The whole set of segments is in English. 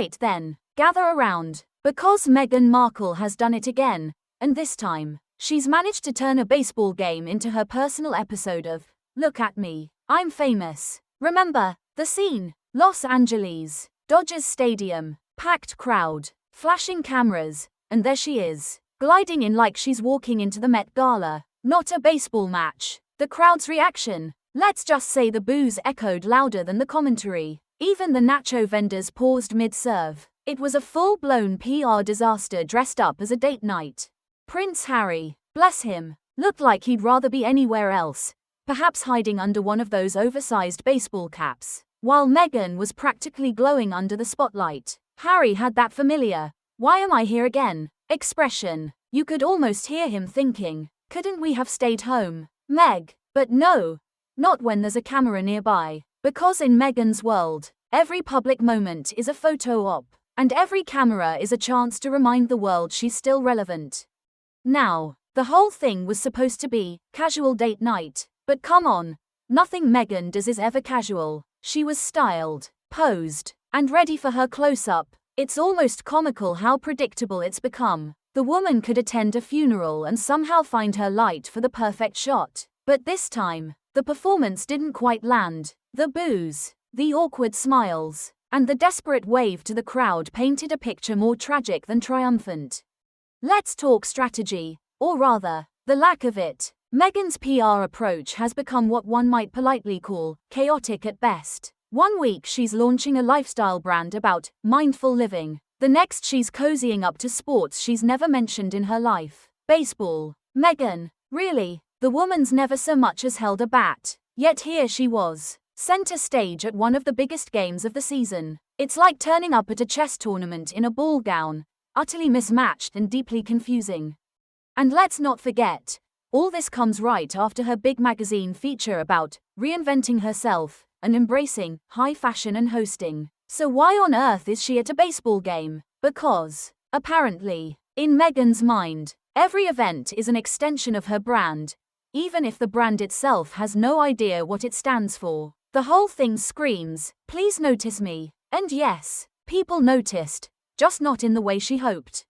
Right then, gather around, because Meghan Markle has done it again, and this time, she's managed to turn a baseball game into her personal episode of Look at Me, I'm Famous. Remember the scene? Los Angeles, Dodgers Stadium, packed crowd, flashing cameras, and there she is, gliding in like she's walking into the Met Gala. Not a baseball match. The crowd's reaction, let's just say the boos echoed louder than the commentary. Even the nacho vendors paused mid-serve. It was a full-blown PR disaster dressed up as a date night. Prince Harry, bless him, looked like he'd rather be anywhere else, perhaps hiding under one of those oversized baseball caps, while Meghan was practically glowing under the spotlight. Harry had that familiar, "Why am I here again?" expression. You could almost hear him thinking, couldn't we have stayed home, Meg? But no, not when there's a camera nearby, because in Meghan's world, every public moment is a photo op, and every camera is a chance to remind the world she's still relevant. Now, the whole thing was supposed to be casual date night, but come on, nothing Meghan does is ever casual. She was styled, posed, and ready for her close-up. It's almost comical how predictable it's become. The woman could attend a funeral and somehow find her light for the perfect shot. But this time, the performance didn't quite land. The boos, the awkward smiles, and the desperate wave to the crowd painted a picture more tragic than triumphant. Let's talk strategy, or rather, the lack of it. Meghan's PR approach has become what one might politely call chaotic at best. One week she's launching a lifestyle brand about mindful living. The next she's cozying up to sports she's never mentioned in her life. Baseball. Meghan, really, the woman's never so much as held a bat. Yet here she was, center stage at one of the biggest games of the season. It's like turning up at a chess tournament in a ball gown, utterly mismatched and deeply confusing. And let's not forget, all this comes right after her big magazine feature about reinventing herself and embracing high fashion and hosting. So why on earth is she at a baseball game? Because, apparently, in Meghan's mind, every event is an extension of her brand, even if the brand itself has no idea what it stands for. The whole thing screams, "Please notice me." And yes, people noticed, just not in the way she hoped.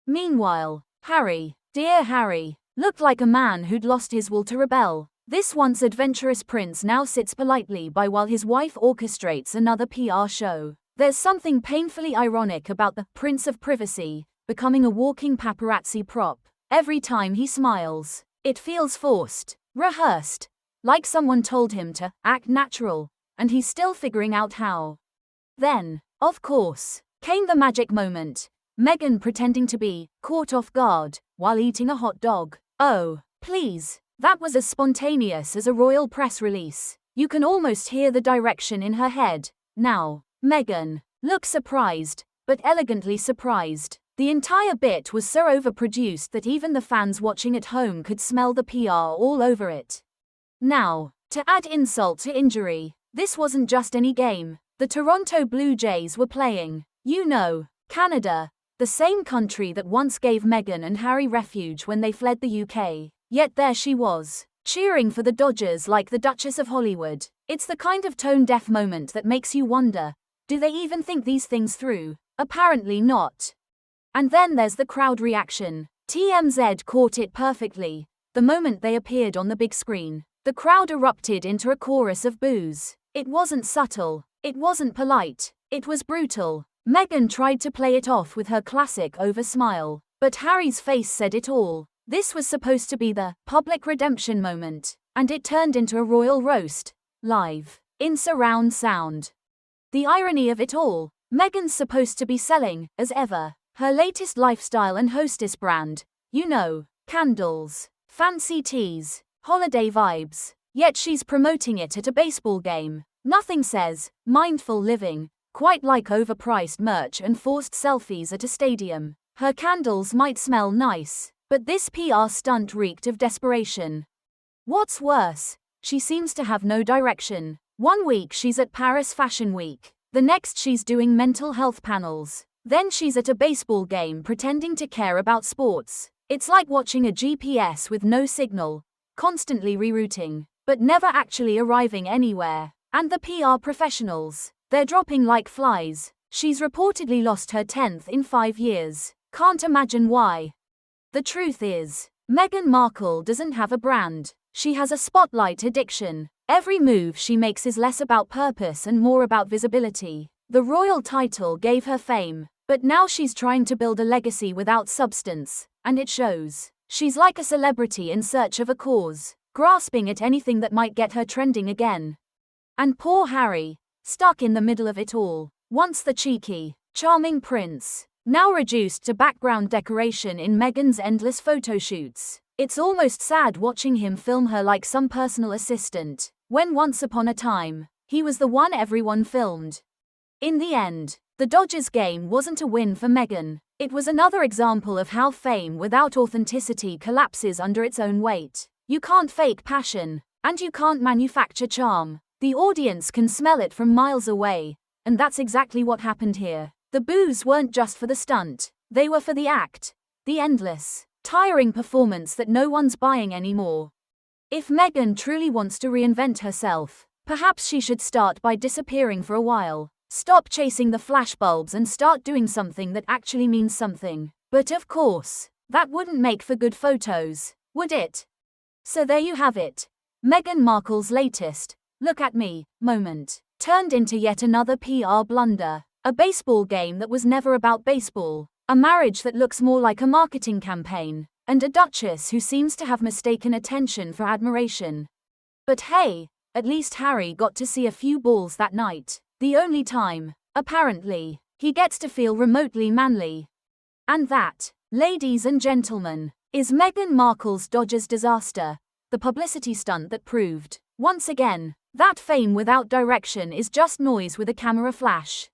Meanwhile, Harry, dear Harry, looked like a man who'd lost his will to rebel. This once adventurous prince now sits politely by while his wife orchestrates another PR show. There's something painfully ironic about the Prince of Privacy becoming a walking paparazzi prop. Every time he smiles, it feels forced, rehearsed, like someone told him to act natural, and he's still figuring out how. Then, of course, came the magic moment. Meghan pretending to be caught off guard while eating a hot dog. Oh, please. That was as spontaneous as a royal press release. You can almost hear the direction in her head. Now, Meghan, look surprised, but elegantly surprised. The entire bit was so overproduced that even the fans watching at home could smell the PR all over it. Now, to add insult to injury, this wasn't just any game. The Toronto Blue Jays were playing. You know, Canada, the same country that once gave Meghan and Harry refuge when they fled the UK. Yet there she was, cheering for the Dodgers like the Duchess of Hollywood. It's the kind of tone-deaf moment that makes you wonder, do they even think these things through? Apparently not. And then there's the crowd reaction. TMZ caught it perfectly. The moment they appeared on the big screen, the crowd erupted into a chorus of boos. It wasn't subtle, it wasn't polite, it was brutal. Meghan tried to play it off with her classic over-smile, but Harry's face said it all. This was supposed to be the public redemption moment, and it turned into a royal roast, live, in surround sound. The irony of it all, Meghan's supposed to be selling, as ever, her latest lifestyle and hostess brand, you know, candles, fancy teas, holiday vibes, yet she's promoting it at a baseball game. Nothing says mindful living quite like overpriced merch and forced selfies at a stadium. Her candles might smell nice, but this PR stunt reeked of desperation. What's worse, she seems to have no direction. One week she's at Paris Fashion Week, the next she's doing mental health panels, then she's at a baseball game pretending to care about sports. It's like watching a GPS with no signal, constantly rerouting, but never actually arriving anywhere. And the PR professionals, they're dropping like flies. She's reportedly lost her 10th in 5 years. Can't imagine why. The truth is, Meghan Markle doesn't have a brand. She has a spotlight addiction. Every move she makes is less about purpose and more about visibility. The royal title gave her fame, but now she's trying to build a legacy without substance, and it shows. She's like a celebrity in search of a cause, grasping at anything that might get her trending again. And poor Harry, stuck in the middle of it all. Once the cheeky, charming prince, now reduced to background decoration in Meghan's endless photo shoots. It's almost sad watching him film her like some personal assistant, when once upon a time, he was the one everyone filmed. In the end, the Dodgers game wasn't a win for Meghan. It was another example of how fame without authenticity collapses under its own weight. You can't fake passion, and you can't manufacture charm. The audience can smell it from miles away, and that's exactly what happened here. The boos weren't just for the stunt, they were for the act. The endless, tiring performance that no one's buying anymore. If Meghan truly wants to reinvent herself, perhaps she should start by disappearing for a while. Stop chasing the flashbulbs and start doing something that actually means something. But of course, that wouldn't make for good photos, would it? So there you have it. Meghan Markle's latest, "Look at me" moment, turned into yet another PR blunder. A baseball game that was never about baseball. A marriage that looks more like a marketing campaign. And a duchess who seems to have mistaken attention for admiration. But hey, at least Harry got to see a few balls that night. The only time, apparently, he gets to feel remotely manly. And that, ladies and gentlemen, is Meghan Markle's Dodgers disaster, the publicity stunt that proved, once again, that fame without direction is just noise with a camera flash.